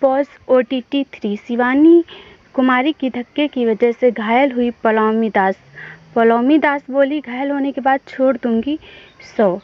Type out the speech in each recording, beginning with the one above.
Boss OTT 3 Shivani Kumari की धक्के की वजह से घायल हुई पौलोमी दास। पौलोमी दास बोली, घायल होने के बाद छोड़ दूंगी 100।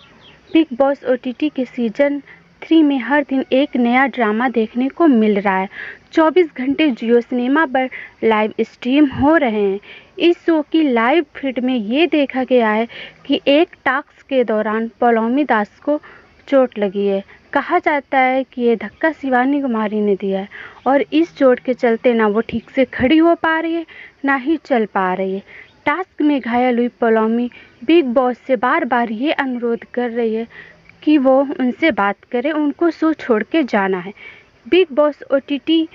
बिग बॉस OTT के सीजन 3 में हर दिन एक नया ड्रामा देखने को मिल रहा है। 24 घंटे जियो सिनेमा पर लाइव स्ट्रीम हो रहे हैं। इस शो की लाइव फीड में ये देखा गया है कि एक टास्क के दौरान पौलोमी दास को चोट लगी है। कहा जाता है कि ये धक्का शिवानी कुमारी ने दिया है और इस चोट के चलते ना वो ठीक से खड़ी हो पा रही है, ना ही चल पा रही है। टास्क में घायल हुई पौलोमी बिग बॉस से बार-बार ये अनुरोध कर रही है कि वो उनसे बात करें, उनको शो छोड़ के जाना है। बिग बॉस OTT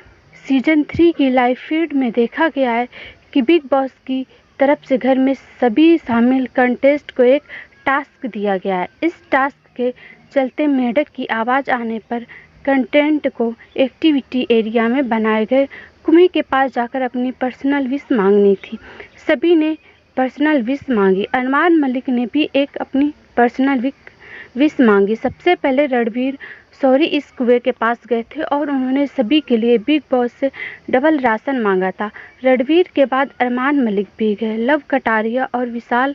सीजन 3 की लाइव फीड में देखा गया है कि बिग बॉस की तरफ से घर में सभी शामिल कंटेस्ट को एक टास्क दिया गया है। इस टास्क के चलते मेढक की आवाज़ आने पर कंटेंट को एक्टिविटी एरिया में बनाए गए कुएं के पास जाकर अपनी पर्सनल विश मांगनी थी। सभी ने पर्सनल विश मांगी। अरमान मलिक ने भी एक अपनी पर्सनल विश मांगी। सबसे पहले रणवीर शौरी इस कुएं के पास गए थे और उन्होंने सभी के लिए बिग बॉस से डबल राशन मांगा था। रणवीर के बाद अरमान मलिक भी गए। लव कटारिया और विशाल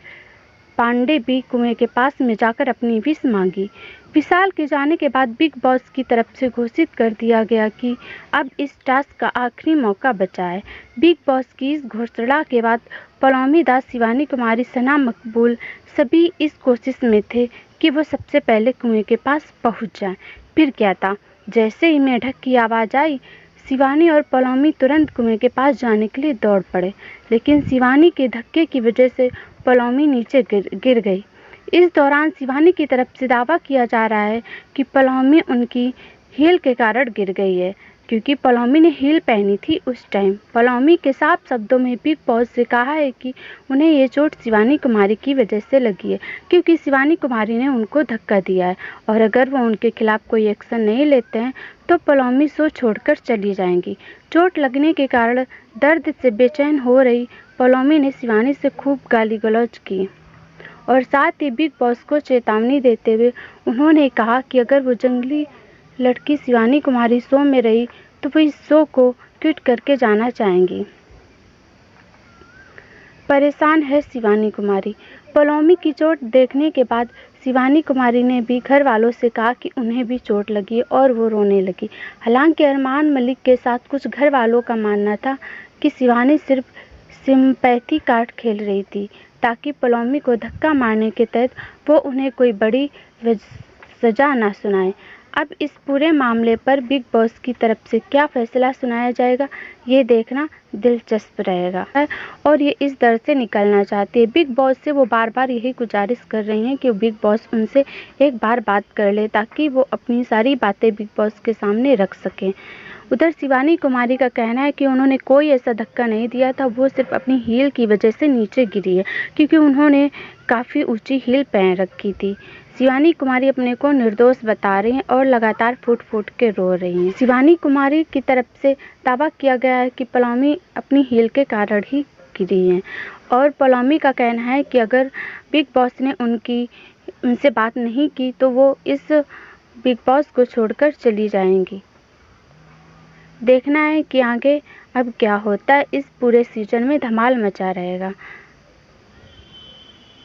पांडे भी कुएं के पास में जाकर अपनी विश मांगी। विशाल के जाने के बाद बिग बॉस की तरफ से घोषित कर दिया गया कि अब इस टास्क का आखिरी मौका बचा है। बिग बॉस की इस घोषणा के बाद पौलोमी दास, शिवानी कुमारी, सना मकबूल सभी इस कोशिश में थे कि वो सबसे पहले कुएं के पास पहुंच जाएं। फिर क्या था, जैसे ही मेढक की आवाज़ आई, शिवानी और पौलोमी तुरंत कुएं के पास जाने के लिए दौड़ पड़े, लेकिन शिवानी के धक्के की वजह से पौलोमी नीचे गिर गई। इस दौरान शिवानी की तरफ से दावा किया जा रहा है कि पौलोमी उनकी हील के कारण गिर गई है, क्योंकि पौलोमी ने हील पहनी थी उस टाइम। पौलोमी के साफ शब्दों में बिग बॉस से कहा है कि उन्हें ये चोट शिवानी कुमारी की वजह से लगी है, क्योंकि शिवानी कुमारी ने उनको धक्का दिया है और अगर वो उनके खिलाफ कोई एक्शन नहीं लेते हैं तो पौलोमी शो छोड़कर चली जाएंगी। चोट लगने के कारण दर्द से बेचैन हो रही पौलोमी ने शिवानी से खूब गाली गलौज की और साथ ही बिग बॉस को चेतावनी देते हुए उन्होंने कहा कि अगर वो जंगली लड़की शिवानी कुमारी शो में रही तो वो इस शो को क्विट करके जाना चाहेंगी। परेशान है शिवानी कुमारी। पौलोमी की चोट देखने के बाद शिवानी कुमारी ने भी घर वालों से कहा कि उन्हें भी चोट लगी और वो रोने लगी। हालांकि अरमान मलिक के साथ कुछ घर वालों का मानना था कि शिवानी सिर्फ सिंपैथी कार्ड खेल रही थी ताकि पौलोमी को धक्का मारने के तहत वो उन्हें कोई बड़ी सजा ना सुनाए। अब इस पूरे मामले पर बिग बॉस की तरफ से क्या फैसला सुनाया जाएगा, ये देखना दिलचस्प रहेगा और ये इस दर से निकलना चाहती है। बिग बॉस से वो बार-बार यही गुजारिश कर रही हैं कि बिग बॉस उनसे एक बार बात कर ले ताकि वो अपनी सारी बातें बिग बॉस के सामने रख सकें। उधर शिवानी कुमारी का कहना है कि उन्होंने कोई ऐसा धक्का नहीं दिया था, वो सिर्फ अपनी हील की वजह से नीचे गिरी है, क्योंकि उन्होंने काफ़ी ऊंची हील पहन रखी थी। शिवानी कुमारी अपने को निर्दोष बता रही हैं और लगातार फूट-फूट के रो रही हैं। शिवानी कुमारी की तरफ से दावा किया गया है कि पौलोमी अपनी हील के कारण ही गिरी हैं और पौलोमी का कहना है कि अगर बिग बॉस ने उनसे बात नहीं की तो वो इस बिग बॉस को छोड़कर चली जाएंगी। देखना है कि आगे अब क्या होता है। इस पूरे सीजन में धमाल मचा रहेगा।